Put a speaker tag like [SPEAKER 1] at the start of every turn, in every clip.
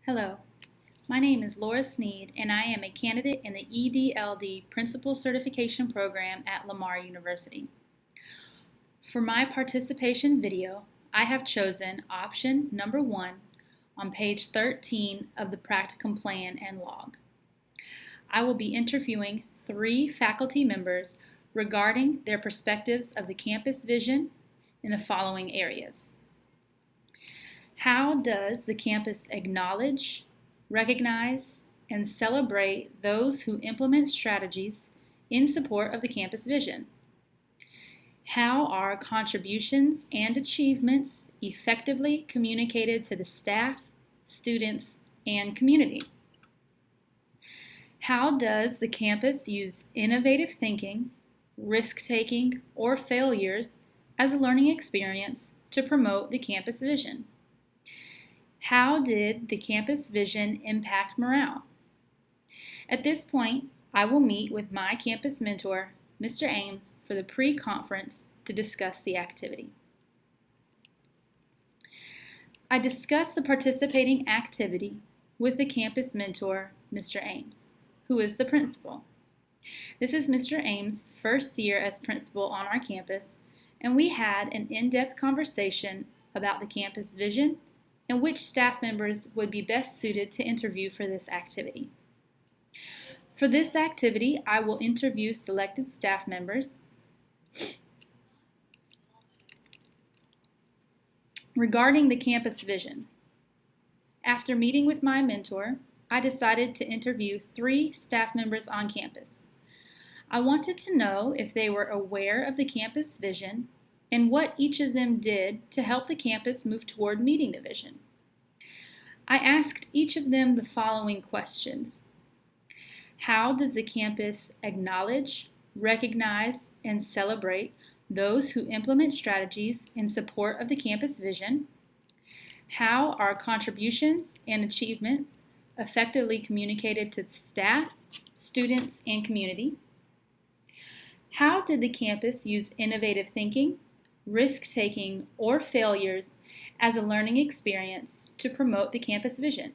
[SPEAKER 1] Hello, my name is Laura Sneed, and I am a candidate in the EDLD Principal Certification Program at Lamar University. For my participation video, I have chosen option number 1 on page 13 of the practicum plan and log. I will be interviewing 3 faculty members regarding their perspectives of the campus vision in the following areas. How does the campus acknowledge, recognize, and celebrate those who implement strategies in support of the campus vision? How are contributions and achievements effectively communicated to the staff, students, and community? How does the campus use innovative thinking, risk-taking, or failures as a learning experience to promote the campus vision? How did the campus vision impact morale? At this point, I will meet with my campus mentor, Mr. Ames, for the pre-conference to discuss the activity. I discuss the participating activity with the campus mentor, Mr. Ames, who is the principal. This is Mr. Ames' first year as principal on our campus, and we had an in-depth conversation about the campus vision and which staff members would be best suited to interview for this activity. For this activity, I will interview selected staff members regarding the campus vision. After meeting with my mentor, I decided to interview 3 staff members on campus. I wanted to know if they were aware of the campus vision and what each of them did to help the campus move toward meeting the vision. I asked each of them the following questions. How does the campus acknowledge, recognize, and celebrate those who implement strategies in support of the campus vision? How are contributions and achievements effectively communicated to the staff, students, and community? How did the campus use innovative thinking, risk-taking, or failures as a learning experience to promote the campus vision?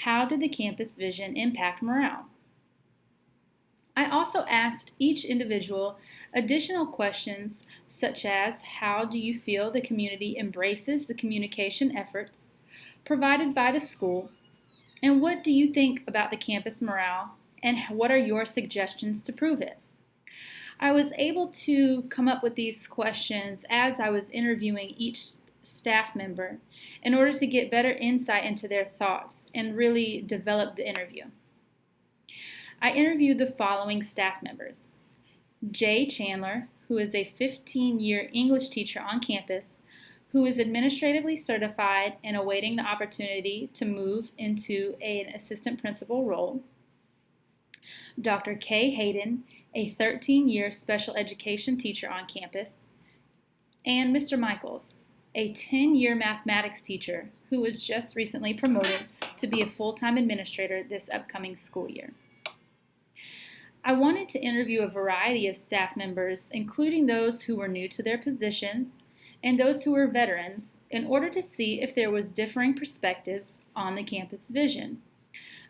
[SPEAKER 1] How did the campus vision impact morale? I also asked each individual additional questions such as how do you feel the community embraces the communication efforts provided by the school, and what do you think about the campus morale, and what are your suggestions to prove it? I was able to come up with these questions as I was interviewing each staff member in order to get better insight into their thoughts and really develop the interview. I interviewed the following staff members. Jay Chandler, who is a 15-year English teacher on campus, who is administratively certified and awaiting the opportunity to move into an assistant principal role. Dr. Kay Hayden, a 13-year special education teacher on campus. And Mr. Michaels, a 10-year mathematics teacher who was just recently promoted to be a full-time administrator this upcoming school year. I wanted to interview a variety of staff members, including those who were new to their positions and those who were veterans, in order to see if there was differing perspectives on the campus vision.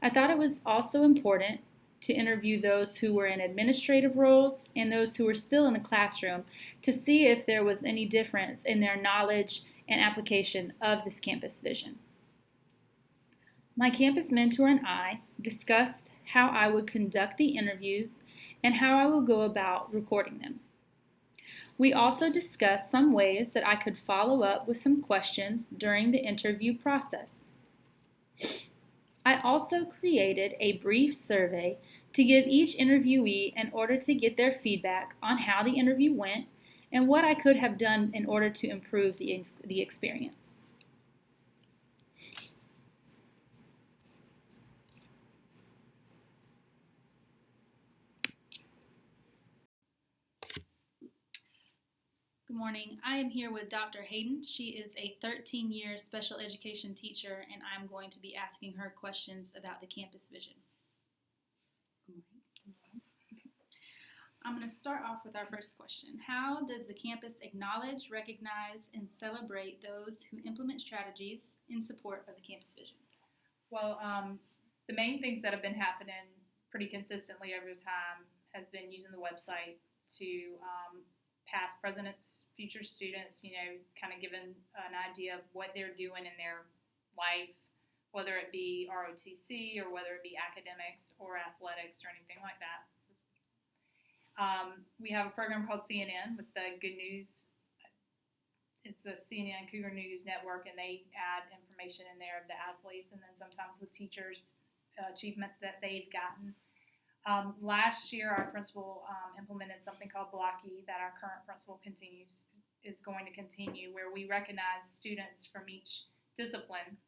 [SPEAKER 1] I thought it was also important to interview those who were in administrative roles and those who were still in the classroom to see if there was any difference in their knowledge and application of this campus vision. My campus mentor and I discussed how I would conduct the interviews and how I would go about recording them. We also discussed some ways that I could follow up with some questions during the interview process. I also created a brief survey to give each interviewee in order to get their feedback on how the interview went and what I could have done in order to improve the experience. Good morning. I am here with Dr. Hayden. She is a 13-year special education teacher, and I'm going to be asking her questions about the campus vision. I'm going to start off with our first question. How does the campus acknowledge, recognize, and celebrate those who implement strategies in support of the campus vision? Well, the main things that have been happening pretty consistently over time has been using the website to past presidents, future students, kind of giving an idea of what they're doing in their life, whether it be ROTC or whether it be academics or athletics or anything like that. We have a program called CNN with the Good News. It's the CNN Cougar News Network, and they add information in there of the athletes and then sometimes the teachers' achievements that they've gotten. Last year, our principal implemented something called Blocky that our current principal is going to continue, where we recognize students from each discipline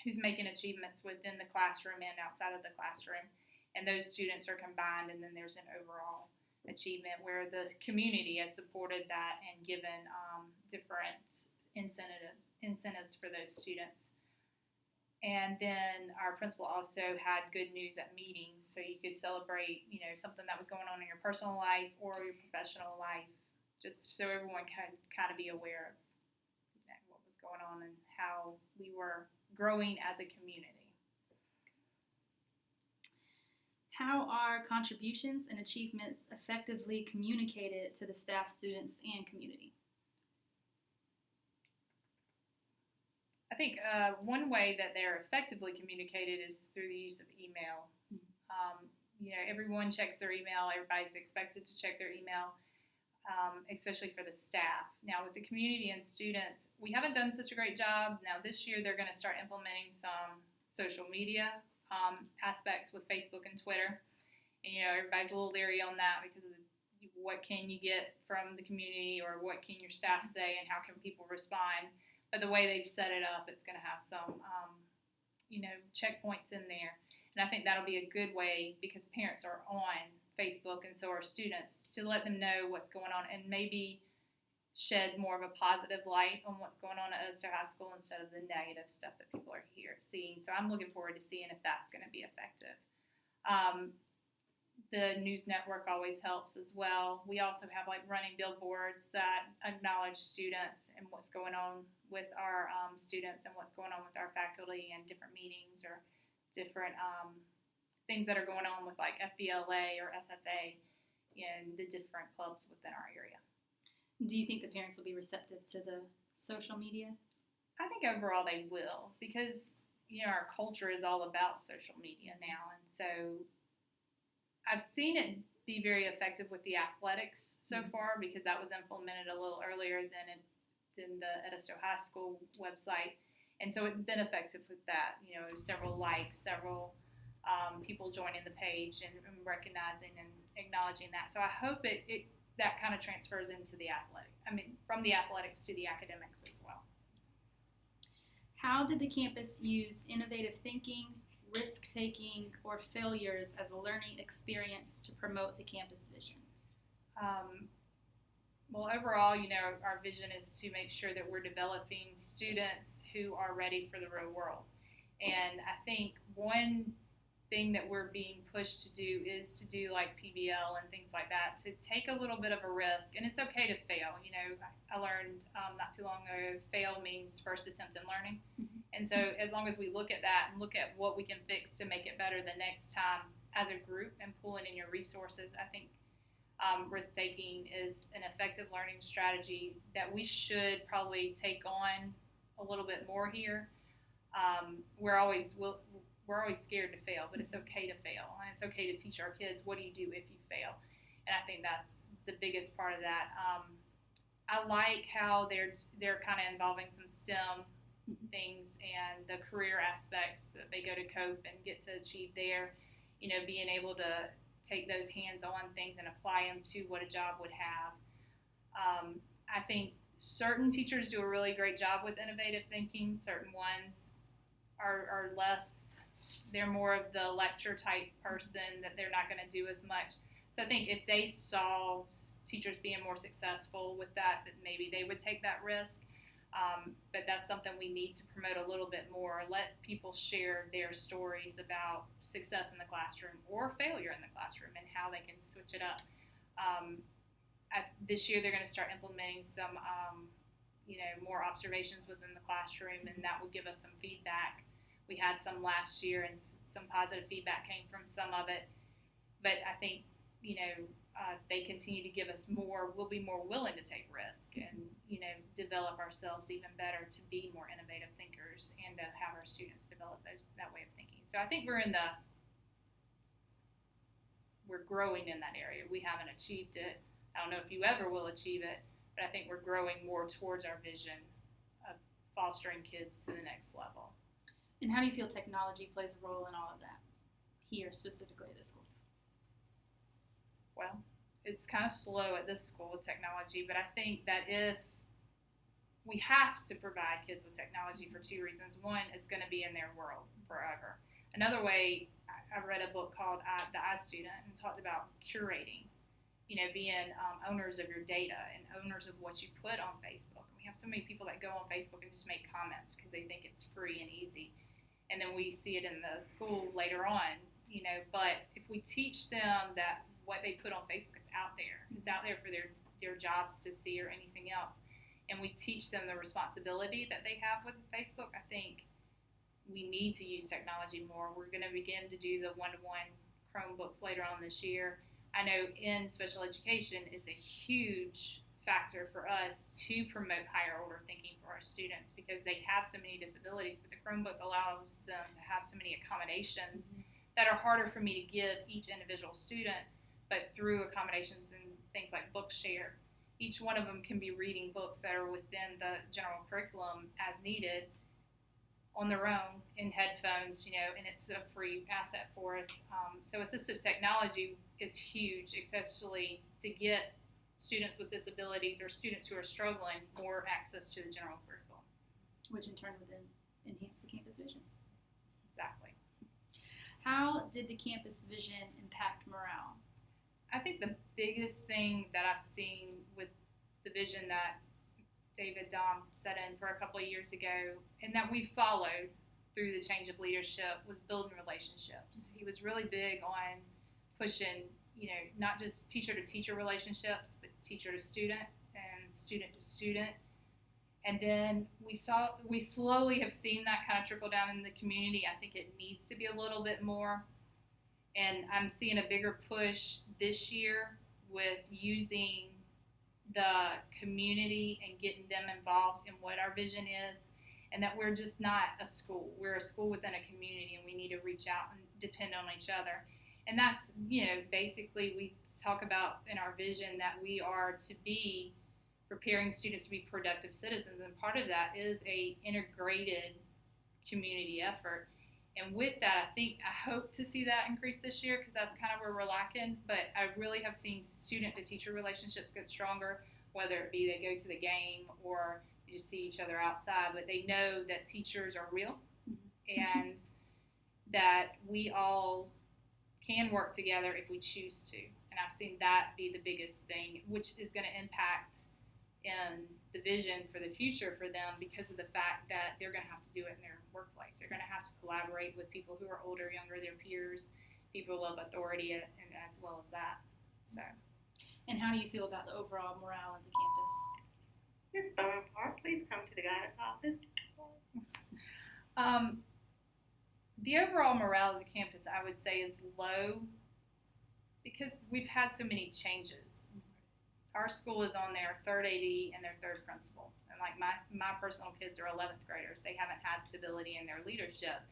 [SPEAKER 1] who's making achievements within the classroom and outside of the classroom. And those students are combined, and then there's an overall achievement where the community has supported that and given different incentives for those students. And then our principal also had good news at meetings, so you could celebrate, something that was going on in your personal life or your professional life, just so everyone could kind of be aware of what was going on and how we were growing as a community. How are contributions and achievements effectively communicated to the staff, students, and community? I think one way that they're effectively communicated is through the use of email. Everyone checks their email. Everybody's expected to check their email, especially for the staff. Now, with the community and students, we haven't done such a great job. Now, this year, they're going to start implementing some social media aspects with Facebook and Twitter. And, everybody's a little leery on that because of what can you get from the community or what can your staff say and how can people respond. But the way they've set it up, it's going to have some, checkpoints in there. And I think that'll be a good way because parents are on Facebook and so are students to let them know what's going on and maybe shed more of a positive light on what's going on at Osto High School instead of the negative stuff that people are seeing. So I'm looking forward to seeing if that's going to be effective. The news network always helps as well. We also have running billboards that acknowledge students and what's going on with our students and what's going on with our faculty and different meetings or different things that are going on with FBLA or FFA and the different clubs within our area. Do you think the parents will be receptive to the social media? I think overall they will because, our culture is all about social media now. And so I've seen it be very effective with the athletics so far because that was implemented a little earlier than the Edisto High School website. And so it's been effective with that. Several likes, several people joining the page and recognizing and acknowledging that. So I hope that kind of transfers into the from the athletics to the academics as well. How did the campus use innovative thinking, risk-taking, or failures as a learning experience to promote the campus vision? Well, overall, our vision is to make sure that we're developing students who are ready for the real world. And I think one thing that we're being pushed to do is to do PBL and things like that, to take a little bit of a risk. And it's okay to fail. I learned not too long ago, fail means first attempt in learning. Mm-hmm. And so as long as we look at that and look at what we can fix to make it better the next time as a group and pulling in your resources, I think risk-taking is an effective learning strategy that we should probably take on a little bit more here. We're always scared to fail, but it's okay to fail, and it's okay to teach our kids what do you do if you fail. And I think that's the biggest part of that. I like how they're kind of involving some STEM things and the career aspects that they go to COPE and get to achieve there. Being able to take those hands-on things and apply them to what a job would have. I think certain teachers do a really great job with innovative thinking. Certain ones are less. They're more of the lecture type person that they're not going to do as much. So I think if they saw teachers being more successful with that maybe they would take that risk. But that's something we need to promote a little bit more. Let people share their stories about success in the classroom or failure in the classroom and how they can switch it up. This year they're going to start implementing some, more observations within the classroom, and that will give us some feedback We had some last year, and some positive feedback came from some of it. But I think, if they continue to give us more, we'll be more willing to take risk and, develop ourselves even better to be more innovative thinkers and to have our students develop that way of thinking. So I think we're growing in that area. We haven't achieved it. I don't know if you ever will achieve it, but I think we're growing more towards our vision of fostering kids to the next level. And how do you feel technology plays a role in all of that here, specifically at this school? Well, it's kind of slow at this school with technology, but I think that if we have to provide kids with technology for two reasons. One, it's going to be in their world forever. Another way, I read a book called The iStudent and talked about curating, being owners of your data and owners of what you put on Facebook. We have so many people that go on Facebook and just make comments because they think it's free and easy. And then we see it in the school later on, but if we teach them that what they put on Facebook is out there for their jobs to see or anything else, and we teach them the responsibility that they have with Facebook, I think we need to use technology more. We're going to begin to do the one-to-one Chromebooks later on this year. I know in special education is a huge factor for us to promote higher order thinking for our students because they have so many disabilities, but the Chromebooks allows them to have so many accommodations that are harder for me to give each individual student, but through accommodations and things like Bookshare, each one of them can be reading books that are within the general curriculum as needed on their own in headphones, and it's a free asset for us. So assistive technology is huge, especially to get students with disabilities or students who are struggling more access to the general curriculum. Which in turn would then enhance the campus vision. Exactly. How did the campus vision impact morale? I think the biggest thing that I've seen with the vision that David Dom set in for a couple of years ago and that we followed through the change of leadership was building relationships. He was really big on pushing, not just teacher to teacher relationships, but teacher to student and student to student. And then we slowly have seen that kind of trickle down in the community. I think it needs to be a little bit more. And I'm seeing a bigger push this year with using the community and getting them involved in what our vision is, and that we're just not a school. We're a school within a community, and we need to reach out and depend on each other. And that's, basically we talk about in our vision that we are to be preparing students to be productive citizens, and part of that is a integrated community effort. And with that, I hope to see that increase this year because that's kind of where we're lacking. But I really have seen student-to-teacher relationships get stronger, whether it be they go to the game or they just see each other outside. But they know that teachers are real and that we all can work together if we choose to. And I've seen that be the biggest thing, which is going to impact in the vision for the future for them because of the fact that they're going to have to do it in their workplace. They're going to have to collaborate with people who are older, younger, their peers, people of authority, and as well as that. So. And how do you feel about the overall morale of the campus?
[SPEAKER 2] Ms. Thornpark, please come to the guidance office.
[SPEAKER 1] The overall morale of the campus, I would say, is low because we've had so many changes. Our school is on their third AD and their third principal. And like my personal kids are 11th graders. They haven't had stability in their leadership.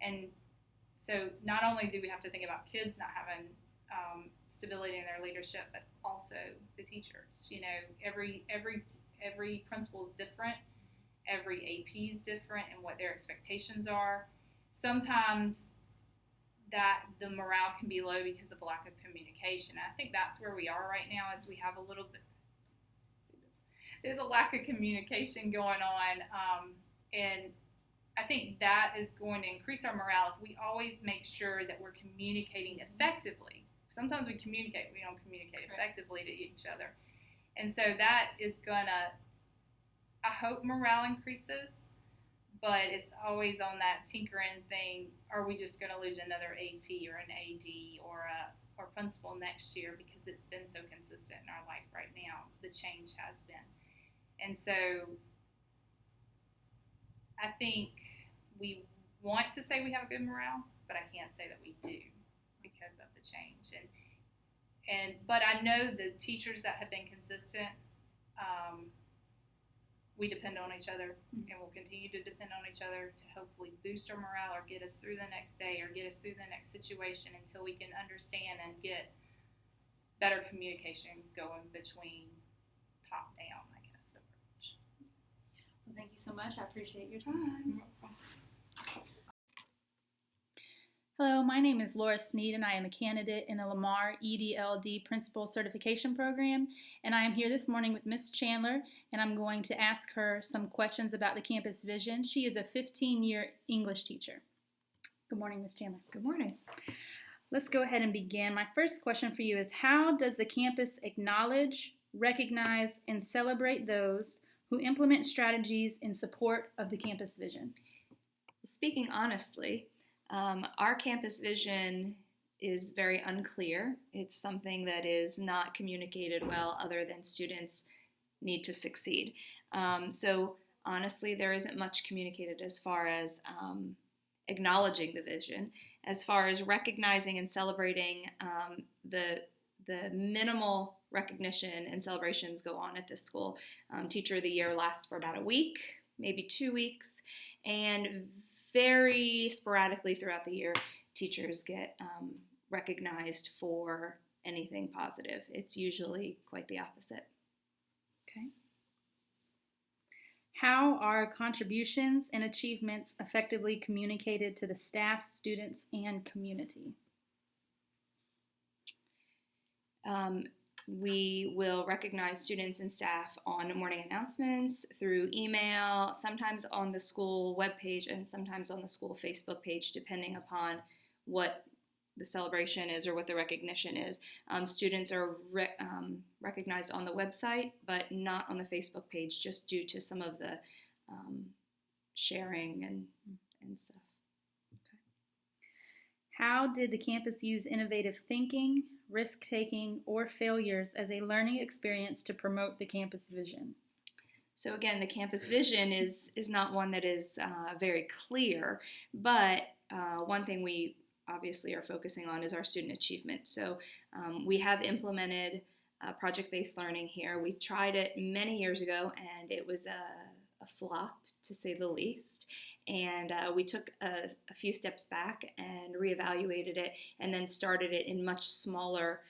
[SPEAKER 1] And so not only do we have to think about kids not having stability in their leadership, but also the teachers. Every principal is different. Every AP is different and what their expectations are. Sometimes that the morale can be low because of lack of communication. I think that's where we are right now is we have a little bit, there's a lack of communication going on. And I think that is going to increase our morale if we always make sure that we're communicating effectively. Sometimes we communicate, we don't communicate effectively to each other. And so that is gonna, I hope morale increases, but it's always on that tinkering thing. Are we just going to lose another AP or an AD or principal next year because it's been so consistent in our life right now? The change has been. And so I think we
[SPEAKER 3] want to say we have a good morale, but I can't say that we do because of the change. But I know the teachers that have been consistent, we depend on each other, and we'll continue to depend on each other to hopefully boost our morale or get us through the next day or get us through the next situation until we can understand and get better communication going between top down, I guess.
[SPEAKER 1] Well, thank you so much. I appreciate your time. Hello, my name is Laura Sneed, and I am a candidate in the Lamar EDLD Principal Certification Program, and I am here this morning with Ms. Chandler, and I'm going to ask her some questions about the campus vision. She is a 15-year English teacher. Good morning, Ms. Chandler.
[SPEAKER 4] Good morning.
[SPEAKER 1] Let's go ahead and begin. My first question for you is, how does the campus acknowledge, recognize, and celebrate those who implement strategies in support of the campus vision?
[SPEAKER 4] Speaking honestly, our campus vision is very unclear. It's something that is not communicated well other than students need to succeed. So honestly, there isn't much communicated as far as acknowledging the vision. As far as recognizing and celebrating, the minimal recognition and celebrations go on at this school. Teacher of the Year lasts for about a week, maybe 2 weeks, and very sporadically throughout the year, teachers get recognized for anything positive. It's usually quite the opposite.
[SPEAKER 1] Okay. How are contributions and achievements effectively communicated to the staff, students, and community?
[SPEAKER 4] We will recognize students and staff on morning announcements, through email, sometimes on the school webpage, and sometimes on the school Facebook page, depending upon what the celebration is or what the recognition is. Students are recognized on the website, but not on the Facebook page, just due to some of the sharing and stuff.
[SPEAKER 1] Okay. How did the campus use innovative thinking, risk-taking, or failures as a learning experience to promote the campus vision?
[SPEAKER 4] So again, the campus vision is not one that is very clear, but one thing we obviously are focusing on is our student achievement. So we have implemented project-based learning here. We tried it many years ago, and it was a flop, to say the least. And we took a few steps back and reevaluated it, and then started it in much smaller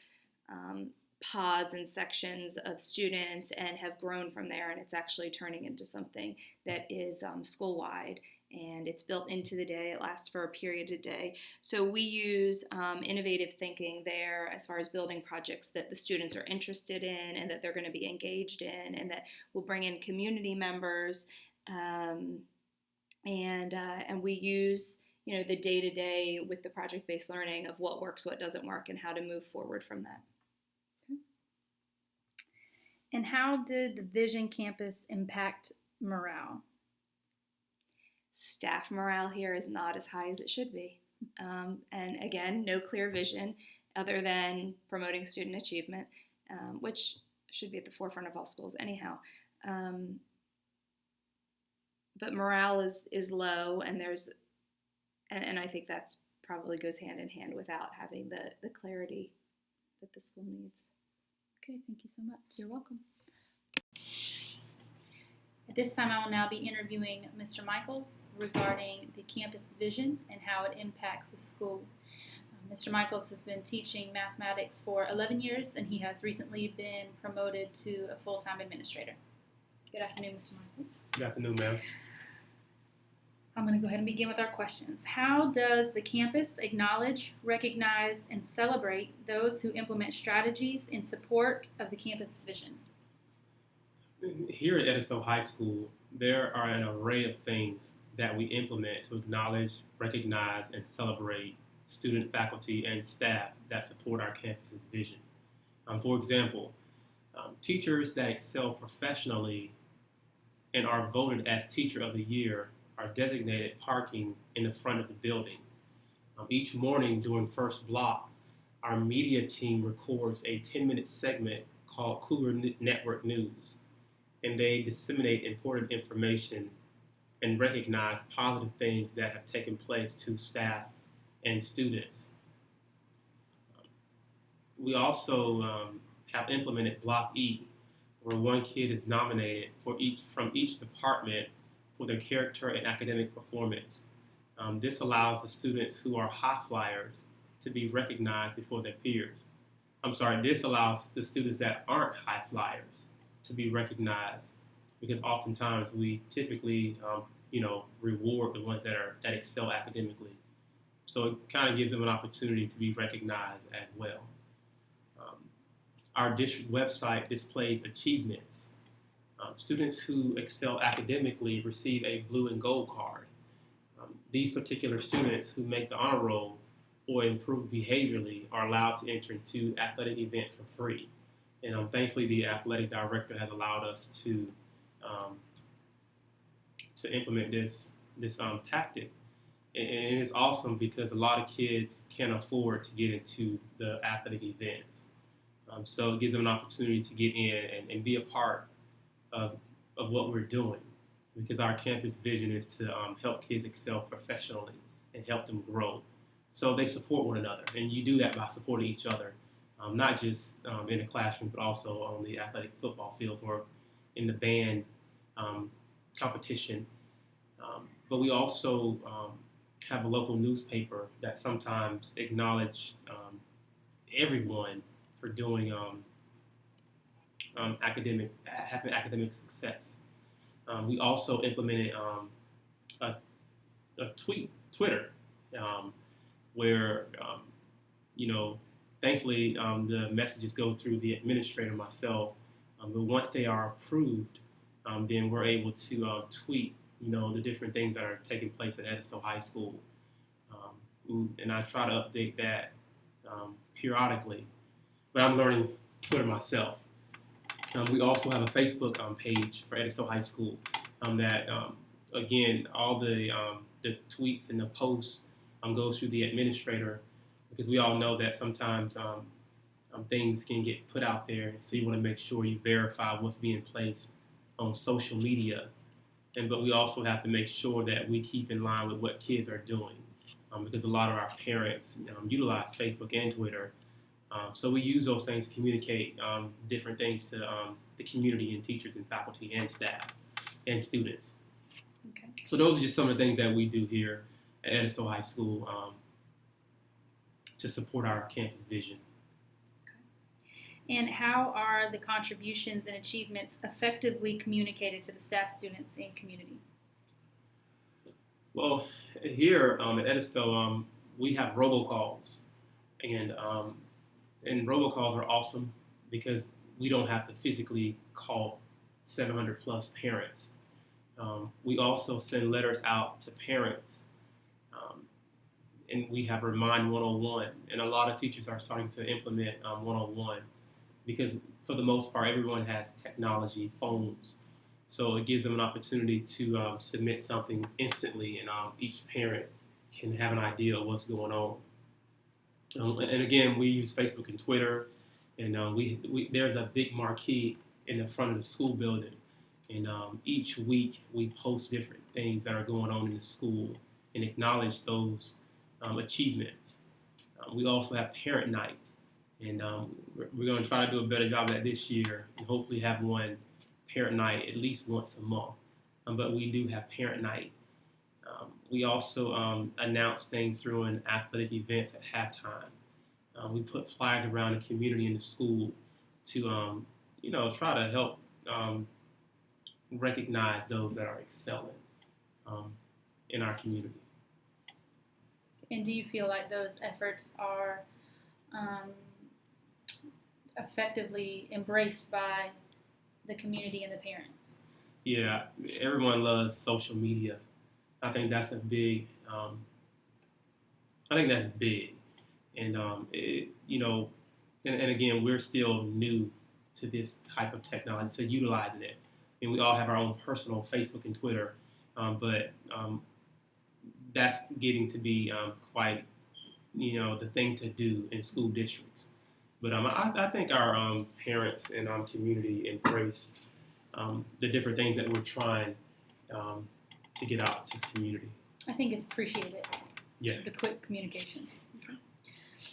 [SPEAKER 4] pods and sections of students, and have grown from there. And it's actually turning into something that is school-wide, and it's built into the day. It lasts for a period of day. So we use innovative thinking there as far as building projects that the students are interested in and that they're going to be engaged in, and that will bring in community members. And we use the day-to-day with the project-based learning of what works, what doesn't work, and how to move forward from that.
[SPEAKER 1] Okay. And how did the Vision Campus impact morale?
[SPEAKER 4] Staff morale here is not as high as it should be. And again, no clear vision other than promoting student achievement, which should be at the forefront of all schools anyhow. But morale is low, and I think that's probably goes hand in hand without having the clarity that the school needs.
[SPEAKER 1] Okay, thank you so much.
[SPEAKER 4] You're welcome.
[SPEAKER 1] At this time, I will now be interviewing Mr. Michaels regarding the campus vision and how it impacts the school. Mr. Michaels has been teaching mathematics for 11 years, and he has recently been promoted to a full-time administrator. Good afternoon, Mr. Michaels.
[SPEAKER 5] Good afternoon, ma'am.
[SPEAKER 1] I'm going to go ahead and begin with our questions. How does the campus acknowledge, recognize, and celebrate those who implement strategies in support of the campus vision?
[SPEAKER 5] Here at Edisto High School, there are an array of things that we implement to acknowledge, recognize, and celebrate student, faculty, and staff that support our campus's vision. For example, teachers that excel professionally and are voted as Teacher of the Year are designated parking in the front of the building. Each morning during first block, our media team records a 10-minute segment called Cougar Network News, and they disseminate important information and recognize positive things that have taken place to staff and students. We also have implemented Block E, where one kid is nominated from each department for their character and academic performance. This allows the students who are high flyers to be recognized before their peers. This allows the students that aren't high flyers to be recognized, because oftentimes we typically, reward the ones that excel academically. So it kind of gives them an opportunity to be recognized as well. Our district website displays achievements. Students who excel academically receive a blue and gold card. These particular students who make the honor roll or improve behaviorally are allowed to enter into athletic events for free. And thankfully, the athletic director has allowed us to implement this tactic. And it's awesome because a lot of kids can't afford to get into the athletic events. So it gives them an opportunity to get in and be a part of what we're doing, because our campus vision is to help kids excel professionally and help them grow. So they support one another, and you do that by supporting each other, not just in the classroom, but also on the athletic football fields or in the band competition. But we also have a local newspaper that sometimes acknowledge everyone for doing having academic success. We also implemented a Twitter, where thankfully the messages go through the administrator myself. But once they are approved, then we're able to tweet, the different things that are taking place at Edisto High School, and I try to update that periodically. But I'm learning Twitter myself. We also have a Facebook page for Edisto High School that, again, all the tweets and the posts go through the administrator, because we all know that sometimes things can get put out there. So you want to make sure you verify what's being placed on social media. But we also have to make sure that we keep in line with what kids are doing, because a lot of our parents utilize Facebook and Twitter. So we use those things to communicate different things to the community and teachers and faculty and staff and students.
[SPEAKER 1] Okay.
[SPEAKER 5] So those are just some of the things that we do here at Edisto High School to support our campus vision.
[SPEAKER 1] And how are the contributions and achievements effectively communicated to the staff, students, and community?
[SPEAKER 5] Well, here at Edisto, we have robocalls, and robocalls are awesome because we don't have to physically call 700 plus parents. We also send letters out to parents, and we have Remind 101, and a lot of teachers are starting to implement 101, because for the most part, everyone has technology, phones, so it gives them an opportunity to submit something instantly, and each parent can have an idea of what's going on. And again, we use Facebook and Twitter, and there's a big marquee in the front of the school building, and each week we post different things that are going on in the school and acknowledge those achievements. We also have Parent Night, and we're going to try to do a better job of that this year, and hopefully have one Parent Night at least once a month. But we do have Parent Night. We also announce things during athletic events at halftime. We put flyers around the community and the school to, try to help recognize those that are excelling in our community.
[SPEAKER 1] And do you feel like those efforts are effectively embraced by the community and the parents?
[SPEAKER 5] Yeah, everyone loves social media. I think that's big. And and again, we're still new to this type of technology, to utilizing it. And we all have our own personal Facebook and Twitter, but that's getting to be quite, the thing to do in school districts. But I think our parents and community embrace the different things that we're trying to get out to the community.
[SPEAKER 1] I think it's appreciated,
[SPEAKER 5] Yeah.
[SPEAKER 1] the quick communication.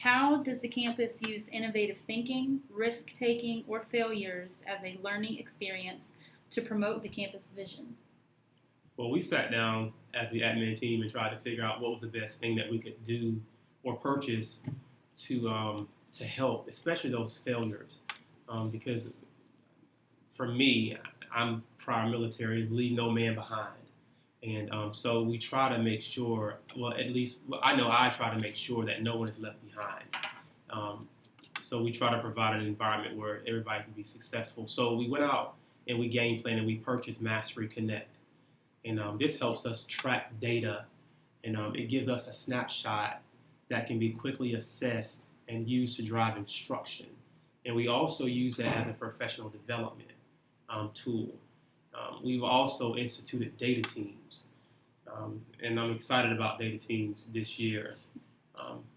[SPEAKER 1] How does the campus use innovative thinking, risk-taking, or failures as a learning experience to promote the campus vision?
[SPEAKER 5] Well, we sat down as the admin team and tried to figure out what was the best thing that we could do or purchase to help, especially those failures, because for me, I'm prior military, is leave no man behind. And so we try to make sure, well, at least I know I try to make sure that no one is left behind. So we try to provide an environment where everybody can be successful. So we went out and we game plan and we purchased Mastery Connect. And this helps us track data, and it gives us a snapshot that can be quickly assessed and used to drive instruction. And we also use that as a professional development tool. We've also instituted data teams, and I'm excited about data teams this year.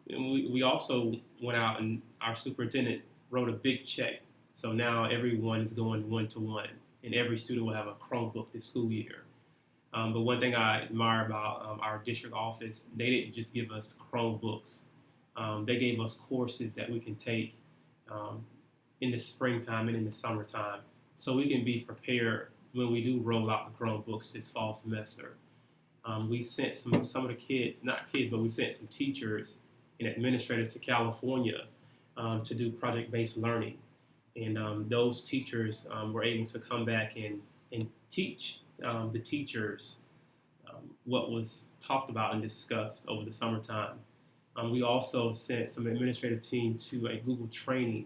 [SPEAKER 5] And we also went out and our superintendent wrote a big check. So now everyone is going one-to-one, and every student will have a Chromebook this school year. But one thing I admire about our district office, they didn't just give us Chromebooks. They gave us courses that we can take in the springtime and in the summertime, so we can be prepared when we do roll out the Chromebooks this fall semester. We sent some of the kids, not kids, but we sent some teachers and administrators to California to do project-based learning. And those teachers were able to come back and teach the teachers what was talked about and discussed over the summertime. We also sent some administrative team to a Google training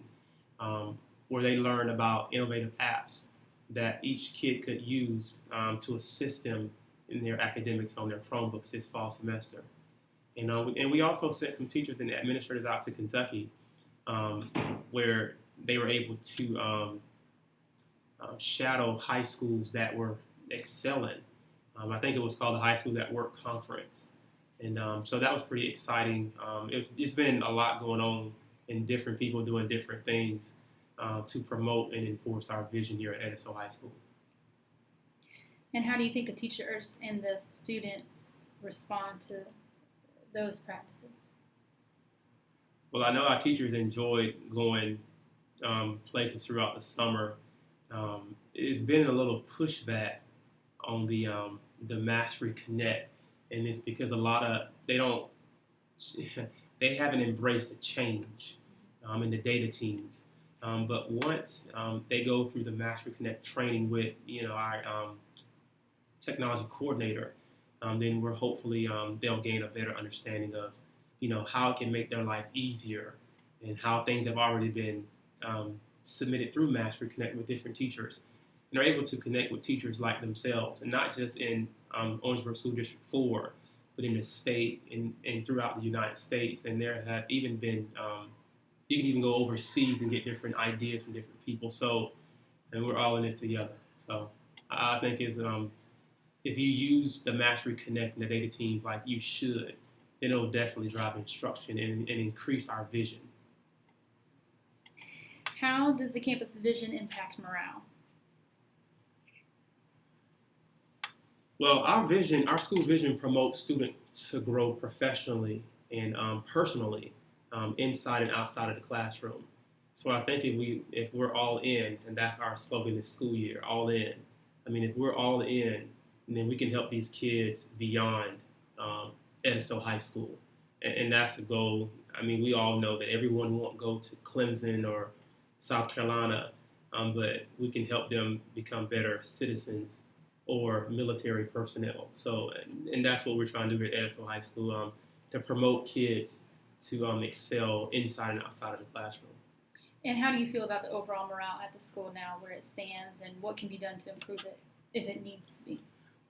[SPEAKER 5] where they learned about innovative apps that each kid could use to assist them in their academics on their Chromebooks this fall semester. And we also sent some teachers and administrators out to Kentucky where they were able to shadow high schools that were excelling. I think it was called the High School at Work Conference. And so that was pretty exciting. It's been a lot going on and different people doing different things to promote and enforce our vision here at Edisto High School.
[SPEAKER 1] And how do you think the teachers and the students respond to those practices?
[SPEAKER 5] Well, I know our teachers enjoyed going places throughout the summer. It's been a little pushback on the Mastery Connect, and it's because they haven't embraced the change in the data teams. But once they go through the Mastery Connect training with our technology coordinator, then we're hopefully they'll gain a better understanding of how it can make their life easier and how things have already been submitted through Mastery Connect with different teachers. And they're able to connect with teachers like themselves, and not just in Orangeburg School District 4, but in the state and throughout the United States. And there have even been, you can even go overseas and get different ideas from different people. So, and we're all in this together. So I think if you use the Mastery Connect and the data teams like you should, then it'll definitely drive instruction and increase our vision.
[SPEAKER 1] How does the campus vision impact morale?
[SPEAKER 5] Well, our school vision promotes students to grow professionally and personally inside and outside of the classroom. So I think if we're all in, and that's our slogan this school year, all in. I mean, if we're all in, then we can help these kids beyond Edisto High School. And that's the goal. I mean, we all know that everyone won't go to Clemson or South Carolina, but we can help them become better citizens or military personnel. So, and that's what we're trying to do at Edisto High School, to promote kids to excel inside and outside of the classroom.
[SPEAKER 1] And how do you feel about the overall morale at the school now, where it stands, and what can be done to improve it if it needs to be?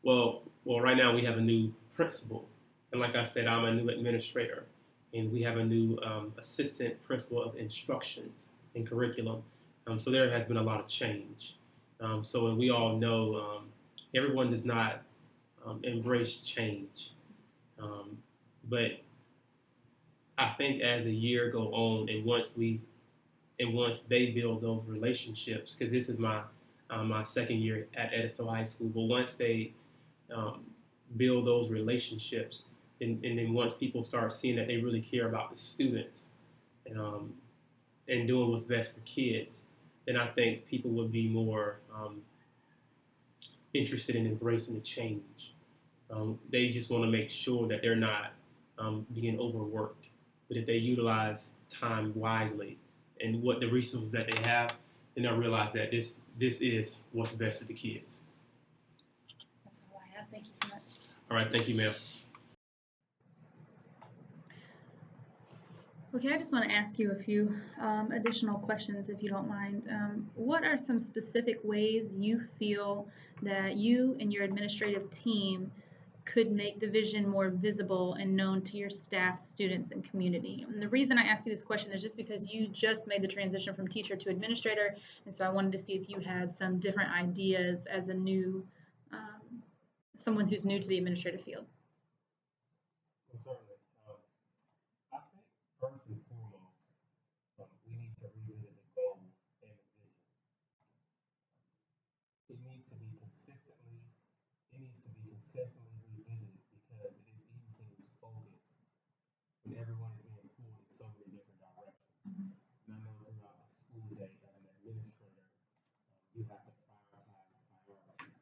[SPEAKER 5] Well, right now we have a new principal, and like I said, I'm a new administrator, and we have a new assistant principal of instructions and curriculum. So there has been a lot of change. So we all know everyone does not embrace change, but I think as the year go on, and once they build those relationships, because this is my second year at Edisto High School, but once they build those relationships. And then once people start seeing that they really care about the students and doing what's best for kids, then I think people would be more interested in embracing the change. They just want to make sure that they're not being overworked, but if they utilize time wisely and what the resources that they have, then they'll realize that this is what's best for the kids.
[SPEAKER 1] That's all I have. Thank you so much.
[SPEAKER 5] All right, thank you, ma'am.
[SPEAKER 1] Okay, I just want to ask you a few additional questions, if you don't mind. What are some specific ways you feel that you and your administrative team could make the vision more visible and known to your staff, students, and community? And the reason I ask you this question is just because you just made the transition from teacher to administrator, and so I wanted to see if you had some different ideas as a new, someone who's new to the administrative field.
[SPEAKER 6] Well, certainly. I think first and foremost, we need to revisit the goal and the vision. It needs to be consistently revisited because it is easy to lose focus when everyone is being pulled in so many different directions. And I know throughout the school day as an administrator, you have to prioritize priorities.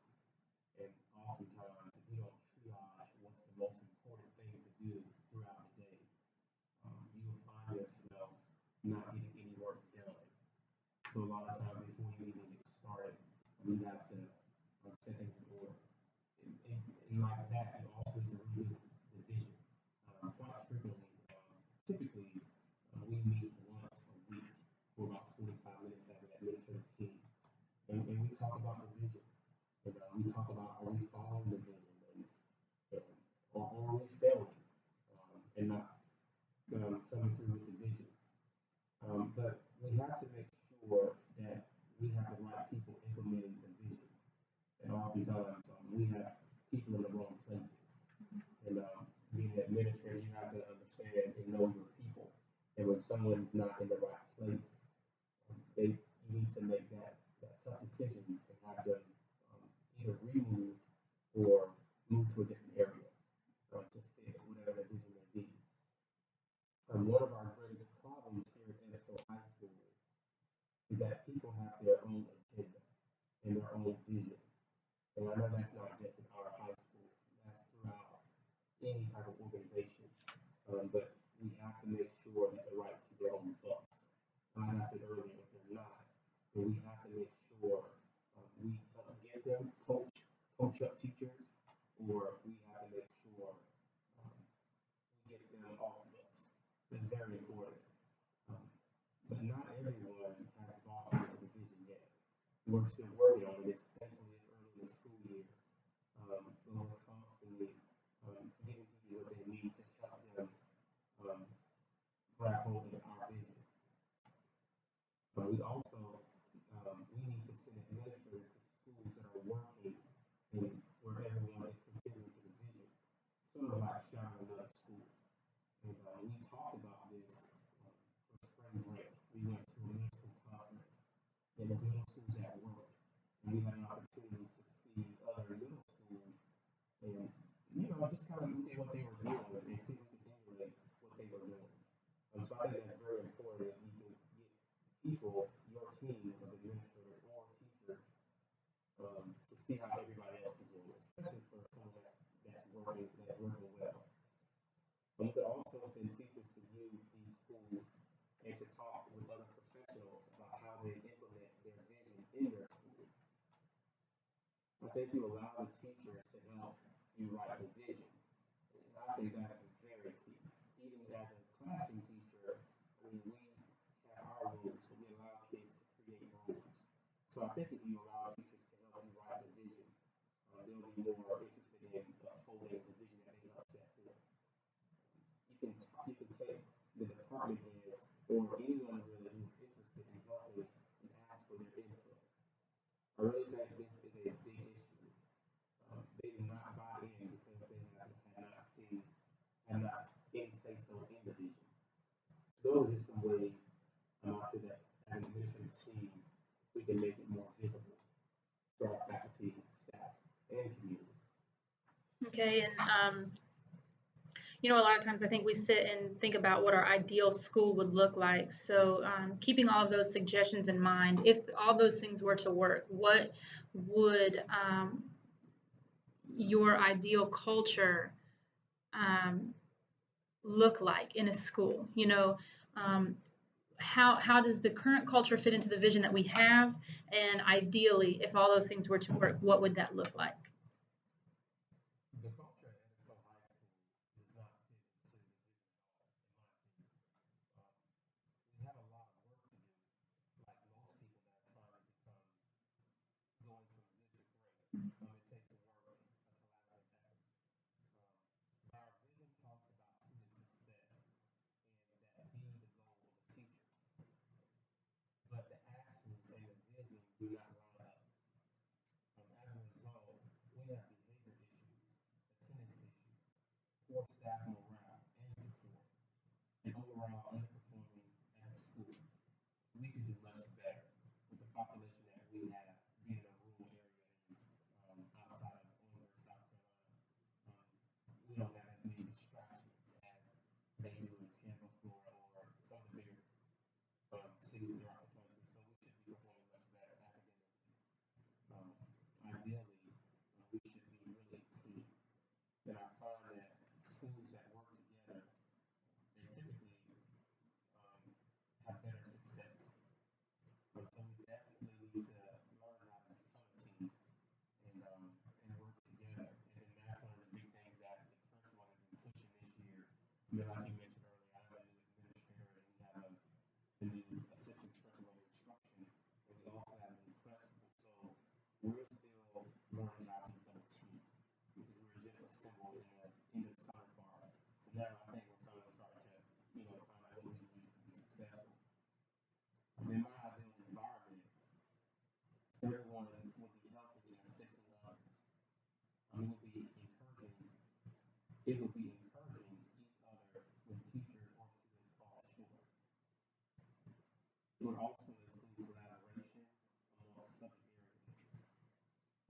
[SPEAKER 6] And oftentimes, if you don't triage what's the most important thing to do throughout the day, you will find yourself not getting any work done. So a lot of times before you even get started, you have to set things in order. And like that, you also need to revisit the vision. Quite frequently, typically, we meet once a week for about 45 minutes as an administrative team. And we talk about the vision. And we talk about, are we following the vision? Or are we failing and not coming through with the vision? But we have to make sure that we have the right people implementing the vision. And oftentimes we have people in the wrong places. And being an administrator, you have to understand and know your people. And when someone's not in the right place, you need to make that tough decision and have them either removed or move to a different area to fit whatever that vision may be. One of our greatest problems here at Edisto High School is that people have their own agenda and their own vision. And I know that's not just in our high school, that's throughout any type of organization. But we have to make sure that the right people are on the bus. Like I said earlier, if they're not, then we have to make sure we help get them, coach up teachers, or we have to make sure we get them off the bus. That's very important. But not everyone has bought into the vision yet. We're still working on it. Thankfully, it's early in the school year. But we're constantly giving teachers what they need to help them grab hold of our vision. We also we need to send administrators to schools that are working and where everyone is contributing to the vision, sort of like shouting another school. And we talked about this for spring break. We went to a middle school conference. It was middle schools at work, and we had an opportunity to see other middle schools and just kind of look at what they were doing and see if we could emulate what they were doing. So I think that's very important if you can get people, your team of administrators or teachers, to see how everybody else is doing, especially for someone that's working well. You could also send teachers to view these schools and to talk with other professionals about how they implement their vision in their school. I think you allow the teachers to help you write the vision. And I think that's very key. Even as a classroom teacher, we have our rules, but we allow kids to create rules. So I think if you allow teachers to help you write the vision, they'll be more interested in upholding the vision that they help set forth. You can take the department heads or anyone really who's interested in helping and ask for their input. I really think this is a big issue. They do not buy in because they had not any say so in the vision. So those are just some ways I feel that as an administrative team, we can make it more visible to our faculty, staff, and community.
[SPEAKER 1] Okay, and a lot of times I think we sit and think about what our ideal school would look like. So, keeping all of those suggestions in mind, if all those things were to work, what would your ideal culture um, look like in a school? Um, how does the current culture fit into the vision that we have? And ideally, if all those things were to work, what would that look like?
[SPEAKER 6] The culture at Edison High School does not fit into the vision at all, in my opinion. We have a lot of work to do, like most people that are trying to become going from good to great. It takes work, a collaborative effort. But our vision talks about student success and that being the goal of the teachers. But the actions and the vision do not line up. As a result, we have behavior issues, attendance issues, poor staff morale and support, and overall underperforming as a school. We could do much better with the population that we have being in a rural area outside of Owensboro, South Carolina. We don't have as many distractions as they do in Tampa, Florida, or some of the bigger cities throughout the country. So we should be performing much better academically. Ideally, we should be really a team. And I find that schools that work together, they typically have better success. So we definitely need to learn how to become a team and work together. And that's one of the big things that the principal has been pushing this year. Like you mentioned earlier, I'm a new administrator and we have a new assistant principal of instruction, and we also have a new principal. So we're still learning how to become a team because we were just assembled in the end of the summer part. So now I think we're finally starting to, find out what we need to be successful. In my ideal environment, everyone would be helping and assisting others. It would be encouraging each other when teachers or students fall short. It would also include collaboration amongst subject areas.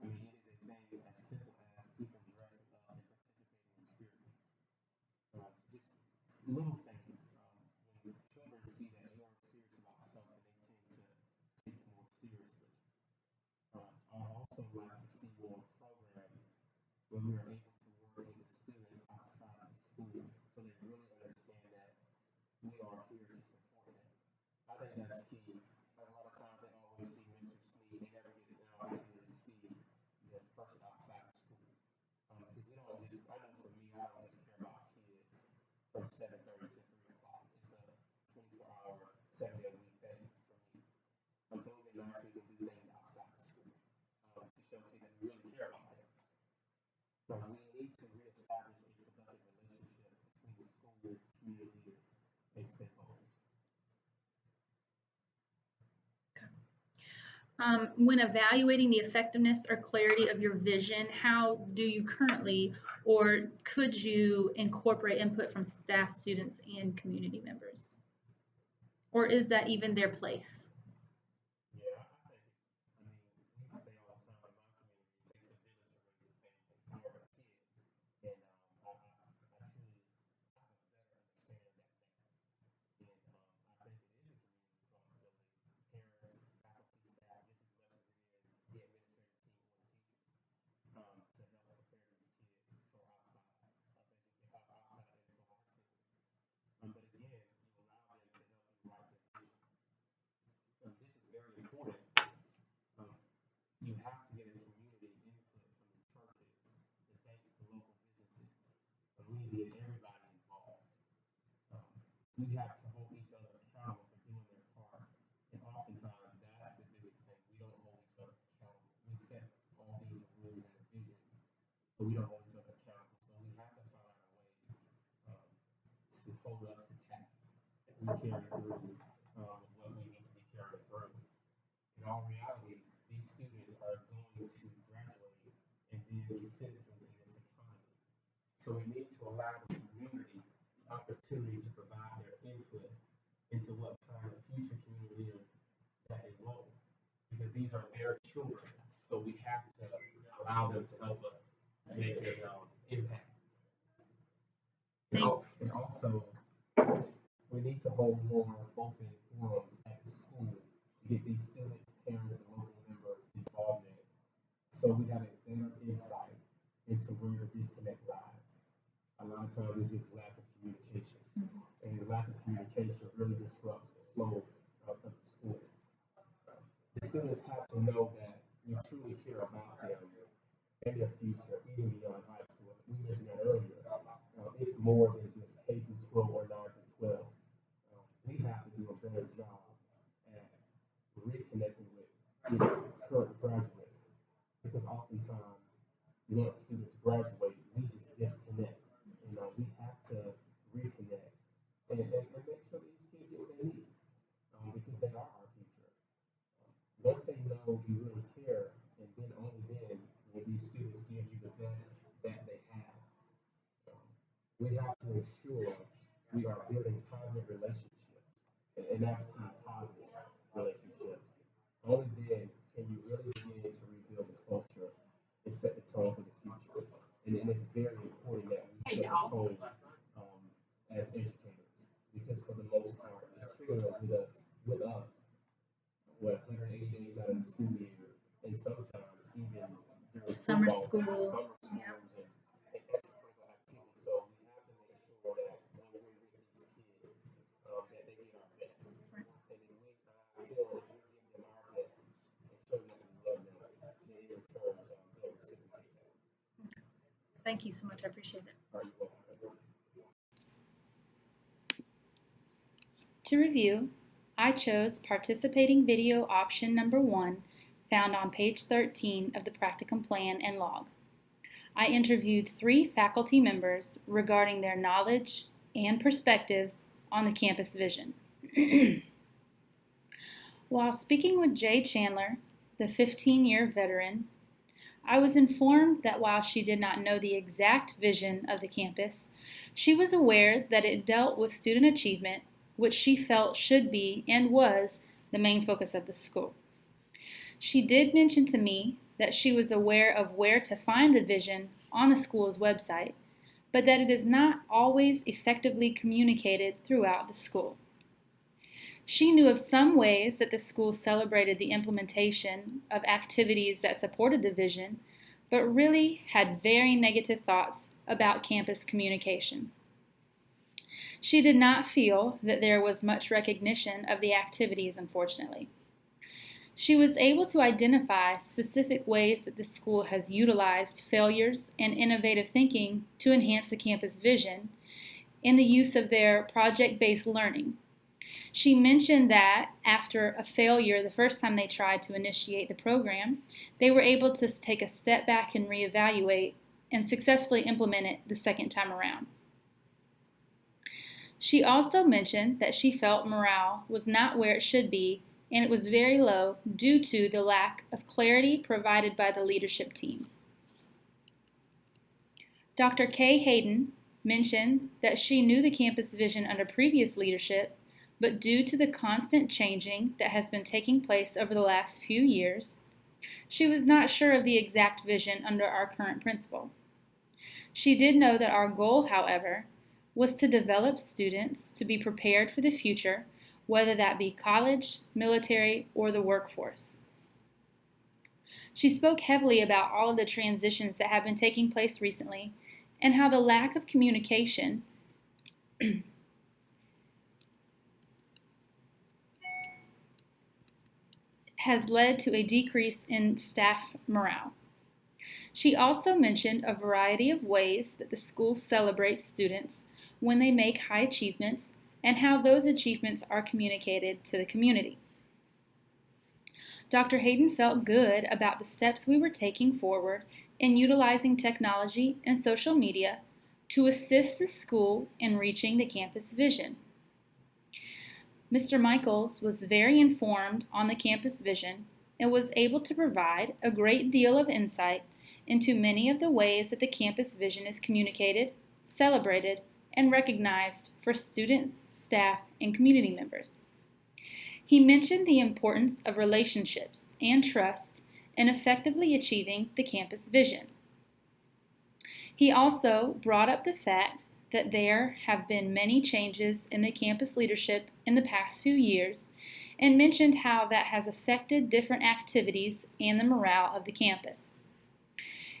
[SPEAKER 6] It is a thing as simple as people dressing up and participating in spirit week. Just little things. When children see that you are serious about something, they tend to take it more seriously. I also like to see more programs where we are able to work with the students outside of the school so they really understand that we are here to support them. I think that's key. A lot of times they always see Mr. Sneed, they never get an opportunity to see the person outside of school. Because we don't just, I know for me, I don't just care about kids from 7:30 to 3 o'clock. It's a 24-hour, 7-day-a-week thing for me. So it would be nice if we can do things outside of school to showcase that we really care about them. We need to reestablish a productive relationship between the school, community leaders, and stakeholders.
[SPEAKER 1] When evaluating the effectiveness or clarity of your vision, how do you currently or could you incorporate input from staff, students, and community members? Or is that even their place?
[SPEAKER 6] Yeah, I think, we say all the time in my community, it takes a village to raise a family or a kid. And I truly have a better understanding of that now. And I think it is a community responsibility, parents, faculty, staff, just as much as it is the administrative team or the teachers, to help prepare these kids for outside of Edison High School. But again, you allow them to help you write the vision. This is very important. You have to get a community input from the churches, the banks, the local businesses. We need to get everybody involved. We have to hold each other accountable for doing their part. And oftentimes, that's the biggest thing. We don't hold each other accountable. We set all these rules and divisions, but we don't hold each other accountable. So we have to find a way to hold us to task. We carry through what we need to be carrying through. In all reality, these students are going to graduate and then be citizens in this economy. So we need to allow the community the opportunity to provide their input into what kind of future community leaders that they want. Because these are their children. So we have to allow them to help us make a And also, we need to hold more open forums at the school to get these students, parents, and local members involvement so we have a better insight into where the disconnect lies. A lot of times it's just lack of communication. And lack of communication really disrupts the flow of the school. The students have to know that you truly care about them and their future, even beyond high school. We mentioned that earlier. It's more than just K through 12 or 9 through 12. We have to do a better job at reconnecting with current graduates because oftentimes once students graduate, we just disconnect. We have to reconnect and make sure these kids get what they need because they are our future. Once they know you really care, and then only then will these students give you the best that they have. We have to ensure we are building positive relationships, and that's key, positive relationships. Only then can you really begin to rebuild the culture and set the tone for the future. And it's very important that we set the tone as educators, because for the most part, the children are with us, what, 180 days out of the school year, and sometimes even during
[SPEAKER 1] Summer
[SPEAKER 6] football,
[SPEAKER 1] school.
[SPEAKER 6] summer schools, and extracurricular activities. So we have to make sure that when we're with these kids, that they get our best. And I feel if we give them our best and show them that we love them, then in return, they'll reciprocate that.
[SPEAKER 1] Thank you so much. I appreciate it.
[SPEAKER 6] Are you welcome?
[SPEAKER 1] To review, I chose participating video option number 1, found on page 13 of the practicum plan and log. I interviewed 3 faculty members regarding their knowledge and perspectives on the campus vision. While speaking with Jay Chandler, the 15-year veteran, I was informed that while she did not know the exact vision of the campus, she was aware that it dealt with student achievement, which she felt should be and was the main focus of the school. She did mention to me that she was aware of where to find the vision on the school's website, but that it is not always effectively communicated throughout the school. She knew of some ways that the school celebrated the implementation of activities that supported the vision, but really had very negative thoughts about campus communication. She did not feel that there was much recognition of the activities, unfortunately. She was able to identify specific ways that the school has utilized failures and innovative thinking to enhance the campus vision in the use of their project-based learning. She mentioned that after a failure the first time they tried to initiate the program, they were able to take a step back and reevaluate and successfully implement it the second time around. She also mentioned that she felt morale was not where it should be, and it was very low due to the lack of clarity provided by the leadership team. Dr. Kay Hayden mentioned that she knew the campus vision under previous leadership, but due to the constant changing that has been taking place over the last few years, she was not sure of the exact vision under our current principal. She did know that our goal, however, was to develop students to be prepared for the future, whether that be college, military, or the workforce. She spoke heavily about all of the transitions that have been taking place recently and how the lack of communication has led to a decrease in staff morale. She also mentioned a variety of ways that the school celebrates students when they make high achievements and how those achievements are communicated to the community. Dr. Hayden felt good about the steps we were taking forward in utilizing technology and social media to assist the school in reaching the campus vision. Mr. Michaels was very informed on the campus vision and was able to provide a great deal of insight into many of the ways that the campus vision is communicated, celebrated, and recognized for students, staff, and community members. He mentioned the importance of relationships and trust in effectively achieving the campus vision. He also brought up the fact that there have been many changes in the campus leadership in the past few years and mentioned how that has affected different activities and the morale of the campus.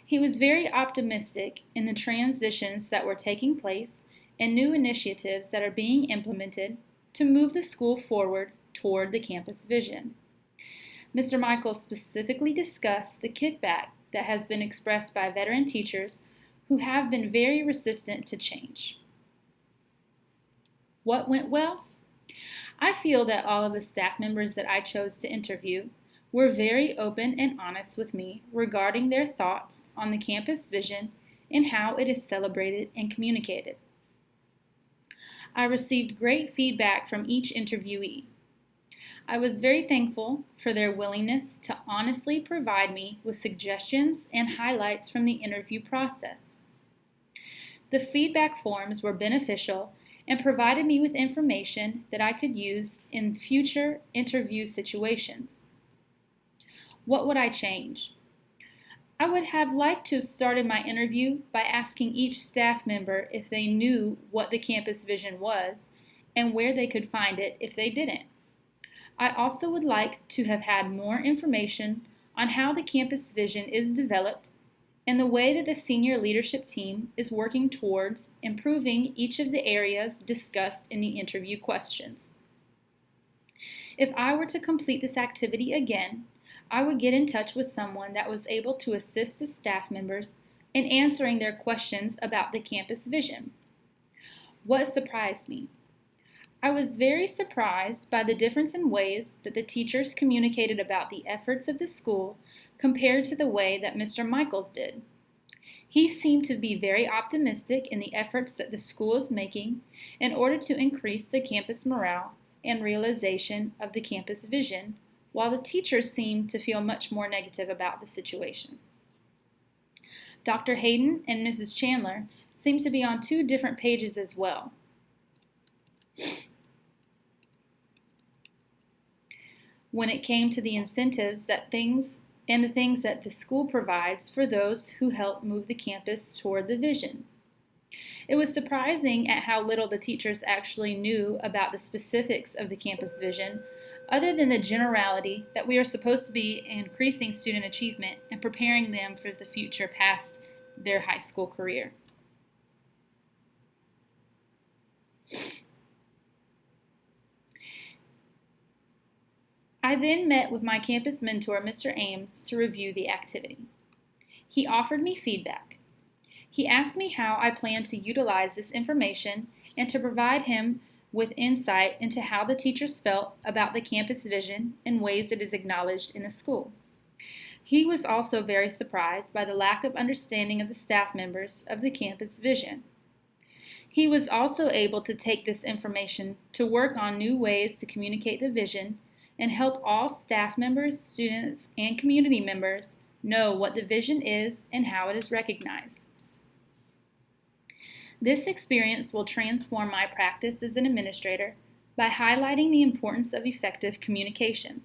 [SPEAKER 1] He was very optimistic in the transitions that were taking place and new initiatives that are being implemented to move the school forward toward the campus vision. Mr. Michaels specifically discussed the kickback that has been expressed by veteran teachers who have been very resistant to change. What went well? I feel that all of the staff members that I chose to interview were very open and honest with me regarding their thoughts on the campus vision and how it is celebrated and communicated. I received great feedback from each interviewee. I was very thankful for their willingness to honestly provide me with suggestions and highlights from the interview process. The feedback forms were beneficial and provided me with information that I could use in future interview situations. What would I change? I would have liked to have started my interview by asking each staff member if they knew what the campus vision was and where they could find it if they didn't. I also would like to have had more information on how the campus vision is developed and the way that the senior leadership team is working towards improving each of the areas discussed in the interview questions. If I were to complete this activity again, I would get in touch with someone that was able to assist the staff members in answering their questions about the campus vision. What surprised me? I was very surprised by the difference in ways that the teachers communicated about the efforts of the school compared to the way that Mr. Michaels did. He seemed to be very optimistic in the efforts that the school is making in order to increase the campus morale and realization of the campus vision, while the teachers seemed to feel much more negative about the situation. Dr. Hayden and Mrs. Chandler seemed to be on two different pages as well. When it came to the incentives the things that the school provides for those who help move the campus toward the vision. It was surprising at how little the teachers actually knew about the specifics of the campus vision, other than the generality that we are supposed to be increasing student achievement and preparing them for the future past their high school career. I then met with my campus mentor, Mr. Ames, to review the activity. He offered me feedback. He asked me how I plan to utilize this information and to provide him with insight into how the teachers felt about the campus vision in ways it is acknowledged in the school. He was also very surprised by the lack of understanding of the staff members of the campus vision. He was also able to take this information to work on new ways to communicate the vision and help all staff members, students, and community members know what the vision is and how it is recognized. This experience will transform my practice as an administrator by highlighting the importance of effective communication.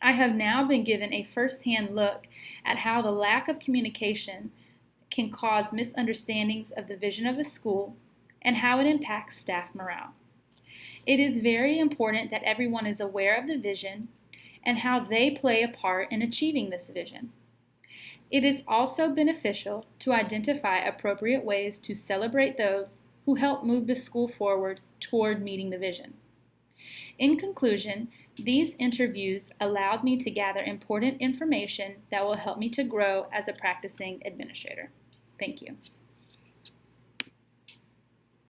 [SPEAKER 1] I have now been given a first-hand look at how the lack of communication can cause misunderstandings of the vision of a school and how it impacts staff morale. It is very important that everyone is aware of the vision and how they play a part in achieving this vision. It is also beneficial to identify appropriate ways to celebrate those who help move the school forward toward meeting the vision. In conclusion, these interviews allowed me to gather important information that will help me to grow as a practicing administrator. Thank you.